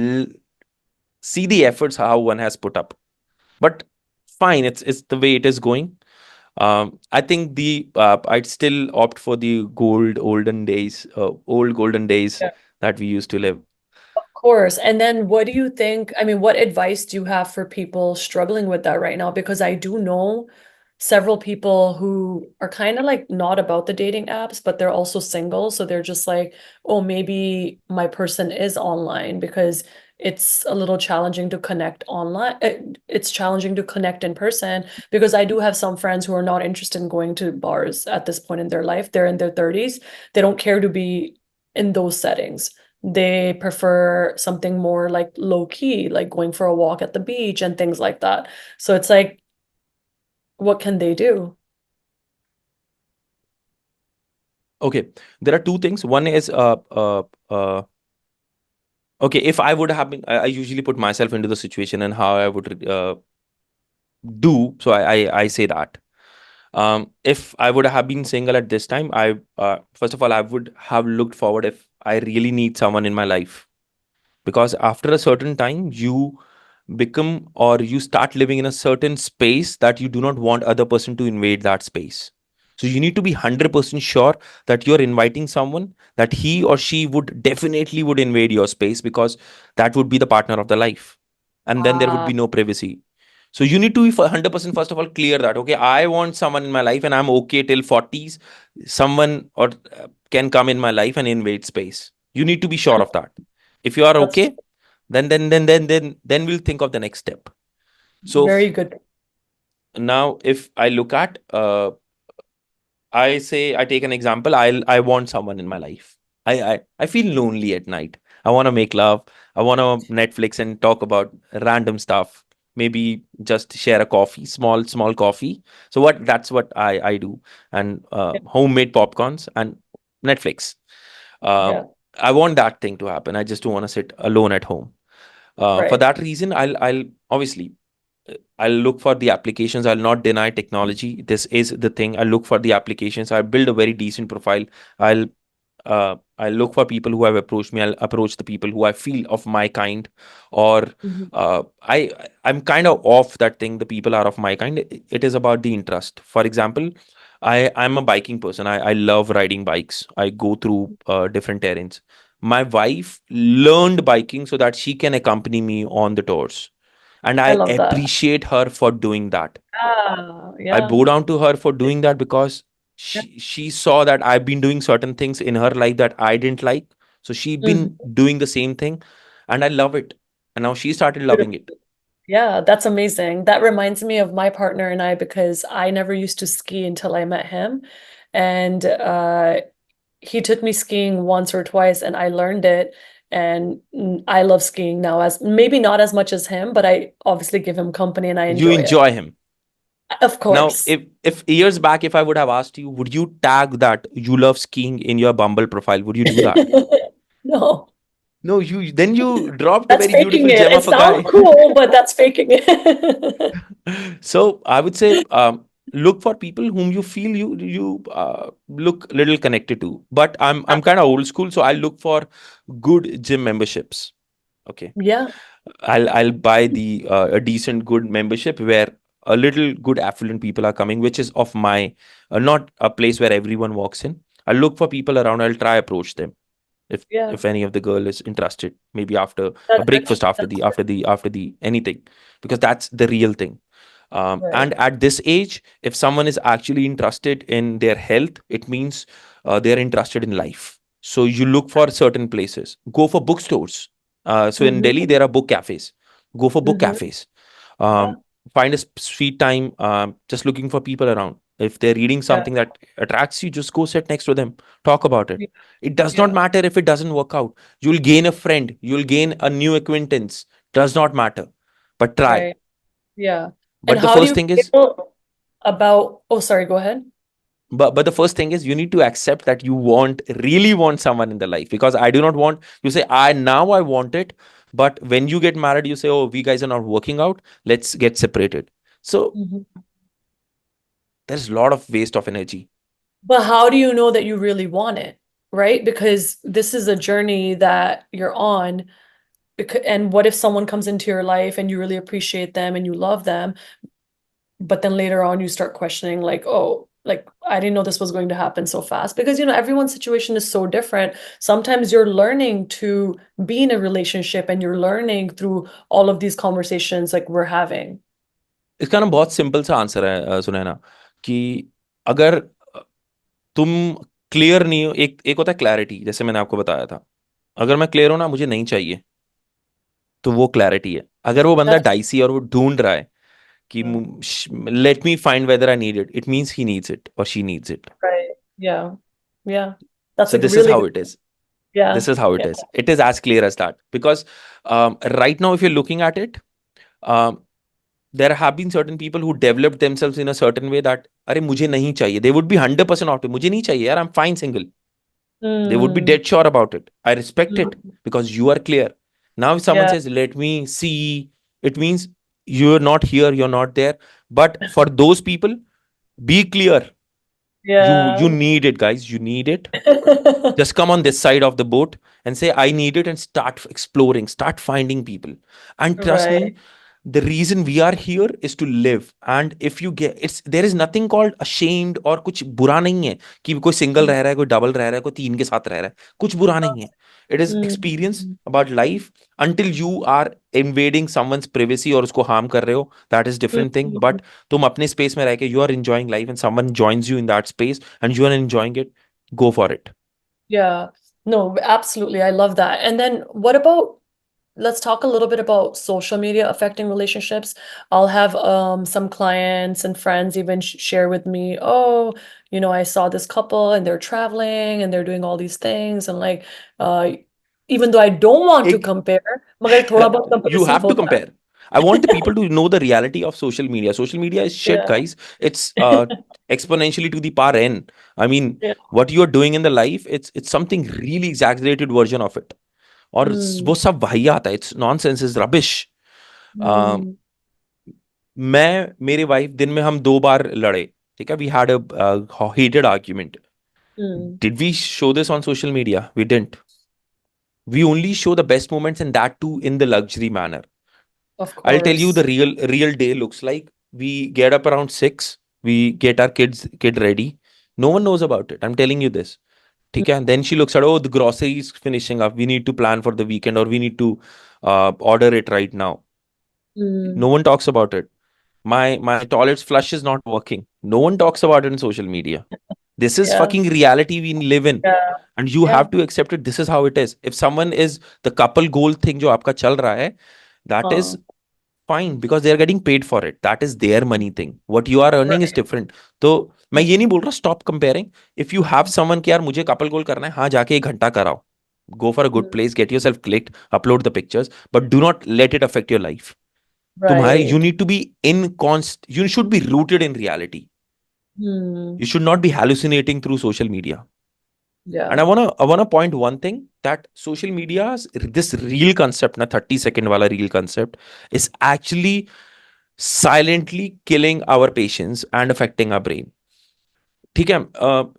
see the efforts how one has put up. But fine, it's the way it is going. I think the I'd still opt for the old golden days
Yeah.
that we used to live.
Of course. And then what do you think? I mean, what advice do you have for people struggling with that right now? Because I do know several people who are kind of like not about the dating apps, but they're also single. So they're just like, oh, maybe my person is online because it's a little challenging to connect online. It's challenging to connect in person because I do have some friends who are not interested in going to bars at this point in their life. They're in their 30s. They don't care to be in those settings. They prefer something more like low key, like going for a walk at the beach and things like that. So it's like, what can they do?
Okay, there are two things. One is okay, if I would have been, I usually put myself into the situation and how I would do. So I say that. If I would have been single at this time, I first of all I would have looked forward if I really need someone in my life because after a certain time you become or you start living in a certain space that you do not want other person to invade that space. So you need to be 100% sure that you're inviting someone that he or she would definitely would invade your space because that would be the partner of the life, and then there would
Ah,
be no privacy. So you need to be 100% first of all clear that okay, I want someone in my life and I'm okay till 40s. Someone or can come in my life and invade space. You need to be sure of that. If you are
that's
okay, then we'll think of the next step. So
very good.
now if I look at I say I take an example. I want someone in my life. I feel lonely at night. I want to make love. I want to Netflix and talk about random stuff. Maybe just share a coffee, small coffee. So what that's what I do, and
Yeah.
homemade popcorns and Netflix. Uh,
Yeah.
I want that thing to happen. I just don't want to sit alone at home. For
Right.
that reason, I'll obviously I'll look for the applications. I'll not deny technology. This is the thing. I'll look for the applications. I'll build a very decent profile. I'll I'll look for people who have approached me. I'll approach the people who I feel of my kind, or
Mhm.
I'm kind of off that thing. The people are of my kind. It is about the interest. For example, I'm a biking person. I love riding bikes. I go through different terrains. My wife learned biking so that she can accompany me on the tours, and
I
I
love that.
appreciate her for doing that.
Ah,
I
yeah.
bow down to her for doing that because she saw that I've been doing certain things in her life that I didn't like. So she's been
Mhm.
doing the same thing, and I love it. And now she started loving
Beautiful.
it.
Yeah, that's amazing. That reminds me of my partner and I because I never used to ski until I met him. And he took me skiing once or twice and I learned it. And I love skiing now, as maybe not as much as him, but I obviously give him company and I
You
enjoy it.
enjoy him.
Of
Now,
course.
if years back, if I would have asked you, would you tag that you love skiing in your Bumble profile? Would you do that?
No,
No, you then you dropped a
that's
very
faking
beautiful
it.
gem
It
of a
sounds
guy.
cool, but that's faking it.
So I would say look for people whom you feel you look little connected to. But I'm kind of old school, so I look for good gym memberships. Okay,
Yeah.
I'll buy the a decent good membership where a little good affluent people are coming, which is of my not a place where everyone walks in. I'll look for people around. I'll try approach them
Yeah.
if any of the girl is interested. Maybe after a
That's good.
breakfast, after
That's
the
good.
anything, because that's the real thing.
Right.
And at this age, if someone is actually interested in their health, it means they're interested in life. So you look for certain places. Go for bookstores. So in Delhi,
Mm-hmm.
there are book cafes. Go for book
Mm-hmm.
cafes.
Yeah.
Um, find a sweet time. Just looking for people around. If they're reading
Yeah.
something that attracts you, just go sit next to them. Talk about it.
Yeah.
It does not
Yeah.
matter if it doesn't work out. You'll gain a friend. You'll gain a new acquaintance. Does not matter. But try.
Right. Yeah. And
But the
how do
first
you
thing is
feel about, oh, sorry, go ahead.
but the first thing is you need to accept that you really want someone in the life, because I do not want you say I want it, but when you get married you say, oh, we guys are not working out, let's get separated. So
Mhm.
there's a lot of waste of energy.
But how do you know that you really want it? Right? Because this is a journey that you're on. And what if someone comes into your life and you really appreciate them and you love them, but then later on you start questioning, like, oh, like I didn't know this was going to happen so fast. Because, everyone's situation is so different. Sometimes you're learning to be in a relationship and you're learning through all of these conversations like we're having.
इसका ना बहुत simple सा answer है सुनैना, कि अगर तुम clear नहीं हो, एक एक होता है क्लैरिटी, जैसे मैंने आपको बताया था, अगर मैं क्लियर हूं ना मुझे नहीं चाहिए, तो वो क्लैरिटी है। अगर वो बंदा
That's
डाइसी और वो ढूंढ रहा है कि let me find whether I need it, it means he needs it और she needs it.
right. Yeah. Yeah. That's
So
a
this is
really
how
good.
it is.
Yeah.
This is how it
Yeah.
is. It is as clear as that. Because right now, if you're looking at it, um, there have been certain people who developed themselves in a certain way that, अरे मुझे नहीं चाहिए. They would be 100% out. मुझे नहीं चाहिए यार. I'm fine single. They would be
Mm.
dead sure about it. I respect it
Mm.
because you are clear. Now, if someone
Yeah.
says, let me see, it means you're not here, you're not there. But for those people, be clear. You
Yeah.
need it, guys. You need it. Just come on this side of the boat and say, I need it, and start exploring, start finding people. And trust me,
Right.
the reason we are here is to live. And if you get it's there is nothing called ashamed, और कुछ बुरा नहीं है कि कोई single रह रहा है, कोई डबल रह रहा है, कोई तीन के साथ रह रहा है, कुछ बुरा नहीं है. It is experience
Mm.
about life. Until you are invading someone's privacy और उसको harm कर रहे हो, that is different thing.
Mm.
But तुम अपने space में रह के you are enjoying life and someone joins you in that space and you are enjoying it, go for it.
Yeah. No, absolutely. I love that. And then what about, let's talk a little bit about social media affecting relationships. I'll have some clients and friends even share with me, oh, I saw this couple and they're traveling and they're doing all these things and like uh even though I don't want to
एक
compare, मगर थोड़ा बहुत
you
comparison
have to
होता है.
compare. I want the people to know the reality of social media. Social media is shit,
Yeah.
guys. It's exponentially to the power n. I mean,
Yeah.
what you are doing in the life, it's something really exaggerated version of it. और वो
Mm.
सब वाहियात है. It's nonsense, is rubbish.
Mm.
मैं मेरे wife दिन में हम 2 बार लड़े. ठीक है, we had a heated argument.
Mm.
Did we show this on social media? We didn't. We only show the best moments, and that too in the luxury manner.
Of
I'll tell you
course.
the real day looks like. We get up around 6. We get our kid ready. No one knows about it. I'm telling you this. ठीक है? Then she looks at, oh, the grocery is finishing up. We need to plan for the weekend, or we need to order it right now.
Mm.
No one talks about it. My toilet's flush is not working. No one talks about it in social media. This is
Yeah.
fucking reality we live in.
Yeah.
And you
Yeah.
have to accept it. This is how it is. If someone is the couple goal thing जो आपका चल रहा है, that is
Uh,
fine, because they are getting paid for it. That is their money thing. What you are earning is
Right.
different. तो मैं ये नहीं बोल रहा stop comparing. If you have someone कि यार मुझे couple goal करना है, हाँ जाके 1 घंटा कराओ. Go for a good
Mm.
place, get yourself clicked, upload the pictures, but do not let it affect your life. तुम्हारे you
Right.
need to be you should be rooted in reality.
Hmm.
You should not be hallucinating through social media. And
Yeah.
I wanna point one thing, that social media's this real concept, na 30-second wala real concept, is actually silently killing our patience and affecting our brain. ठीक है,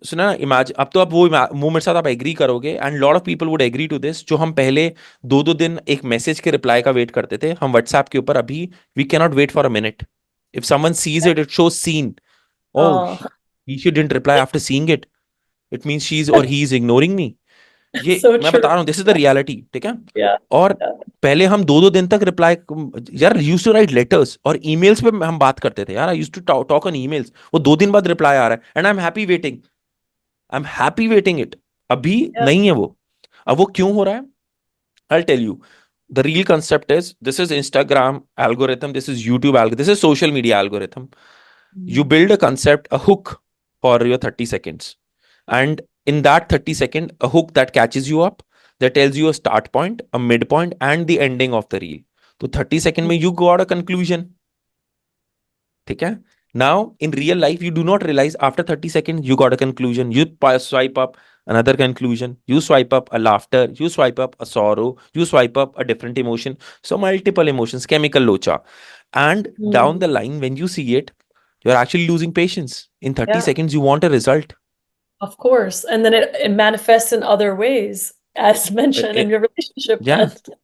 सुना ना, image अब तो आप वो मेरे साथ आप एग्री करोगे, and lot of people would agree to this, जो हम पहले 2-2 दिन एक मैसेज के रिप्लाई का वेट करते थे, हम व्हाट्सएप के ऊपर अभी we can not wait for a minute. If someone sees it, it shows seen. Oh,
Oh,
she didn't reply after seeing it. It means she's or he is ignoring me. ये
so
मैं
true.
बता रहा हूँ, this is the reality. ठीक है.
Yeah.
और
Yeah.
पहले हम 2-2 दिन तक रिप्लाई, यार यूज टू राइट लेटर्स और ईमेल्स पे हम बात करते थे यार. I use to talk on emails. वो 2 दिन बाद रिप्लाई आ रहा है, and I am happy waiting it. अभी
Yeah.
नहीं है वो. अब वो क्यों हो रहा है? I tell you. The real concept is, this is Instagram algorithm, this is YouTube algorithm, this is social media algorithm. You
Mm.
build a concept, a hook for your 30 seconds. And in that 30 second, a hook that catches you up, that tells you a start point, a midpoint, and the ending of the reel. So 30 second mein you got a conclusion. ठीक है. Now in real life you do not realize after 30 seconds you got a conclusion. You swipe up another conclusion, you swipe up a laughter, you swipe up a sorrow, you swipe up a different emotion. So multiple emotions, chemical locha. And down
Mm.
the line when you see it, you're actually losing patience. In 30
Yeah,
seconds you want a result.
of course. And then it manifests in other ways, as
Uh,
mentioned
uh,
in your relationship
yeah,
then.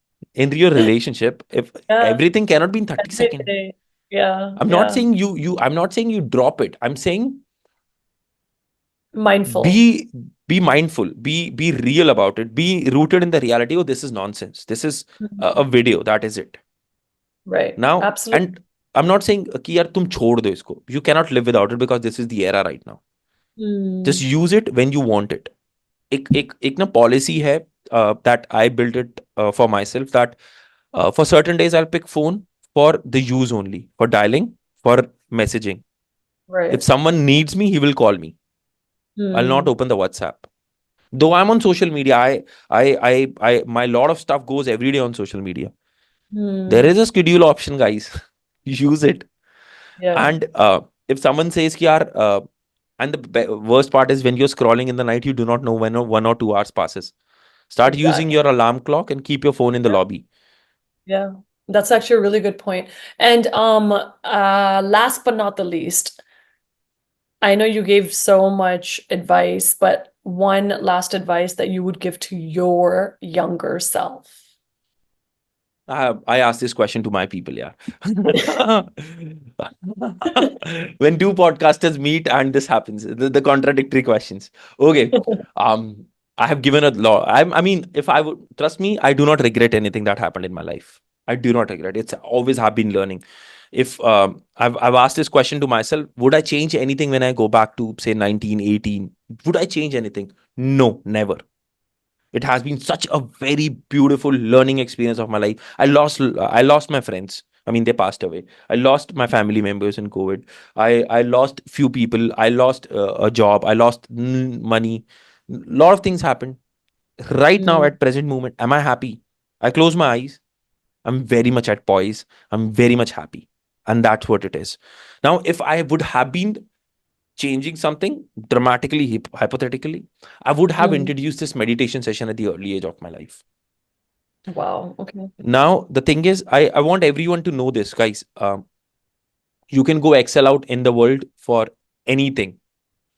in your relationship, if
Yeah.
everything cannot be in 30
Every
seconds.
day. Yeah.
I'm not
Yeah.
saying I'm not saying you drop it. I'm saying
Mindful.
be mindful, be real about it, be rooted in the reality. Oh, this is nonsense, this is a
Mhm.
video, that is it.
Right.
Now,
Absolutely.
and I'm not saying कि यार तुम छोड़ दो इसको. You cannot live without it because this is the era right now. Just
Mm.
use it when you want it. एक ना policy है, that I built it for myself, that for certain days I'll pick phone for the use only, for dialing, for messaging. If
Right.
someone needs me, he will call me. I'll not
Mm.
open the WhatsApp. Though I'm on social media, my lot of stuff goes every day on social media. There
Mm.
is a schedule option, guys. Use it.
Yeah.
And if someone says ki yaar, and the worst part is when you're scrolling in the night, you do not know when 1 or 2 hours passes. Start using
Exactly.
your alarm clock and keep your phone in the
Yeah.
lobby.
Yeah. That's actually a really good point. And last but not the least, I know you gave so much advice, but one last advice that you would give to your younger self.
I ask this question to my people, yeah. When two podcasters meet and this happens, the contradictory questions. Okay. I have given a lot. I mean, if I would trust me, I do not regret anything that happened in my life. I do not regret. It's always have been learning. If I've asked this question to myself, would I change anything when I go back to say 19, 18? Would I change anything? No, never. It has been such a very beautiful learning experience of my life. I lost my friends. I mean, they passed away. I lost my family members in COVID. I lost few people. I lost a job. I lost money. Lot of things happened. Right now,
Mm.
at present moment, am I happy? I close my eyes. I'm very much at poise. I'm very much happy. And that's what it is. Now, if I would have been changing something dramatically, hypothetically, I would have
Mm.
introduced this meditation session at the early age of my life.
Wow. Okay.
Now, the thing is, I want everyone to know this, guys. You can go excel out in the world for anything,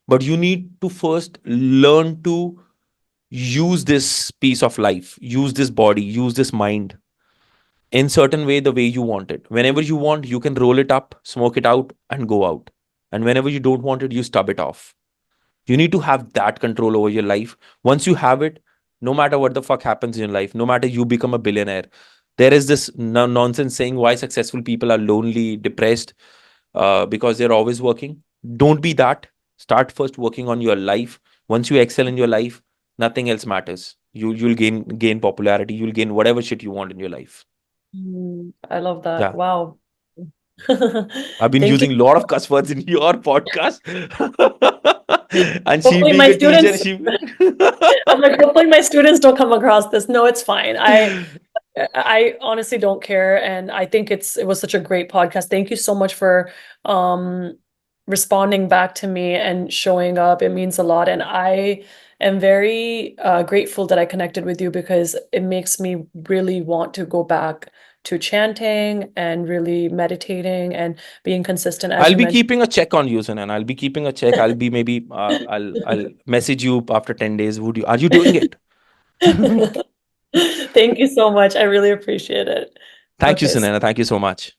but you need to first learn to use this piece of life, use this body, use this mind in certain way, the way you want it. Whenever you want, you can roll it up, smoke it out, and go out. And whenever you don't want it, you stub it off. You need to have that control over your life. Once you have it, no matter what the fuck happens in your life, no matter you become a billionaire, there is this nonsense saying why successful people are lonely, depressed, because they're always working. Don't be that. Start first working on your life. Once you excel in your life, nothing else matters. You'll gain popularity. You'll gain whatever shit you want in your life.
I love that.
Yeah.
Wow.
I've been
Thank you.
using a lot of cuss words in your podcast. And she
Hopefully
being
my
a teacher,
students,
she
I'm like, hopefully my students don't come across this. No, it's fine. I honestly don't care, and I think it was such a great podcast. Thank you so much for um responding back to me and showing up. It means a lot, and I am very grateful that I connected with you because it makes me really want to go back to chanting and really meditating and being consistent, as
I'll
you
be
mentioned.
keeping a check on you, Sunan. I'll be keeping a check. I'll be maybe I'll message you after 10 days. Would you are you doing it?
Thank you so much. I really appreciate it.
Thank you,
Okay.
Sunana. Thank you so much.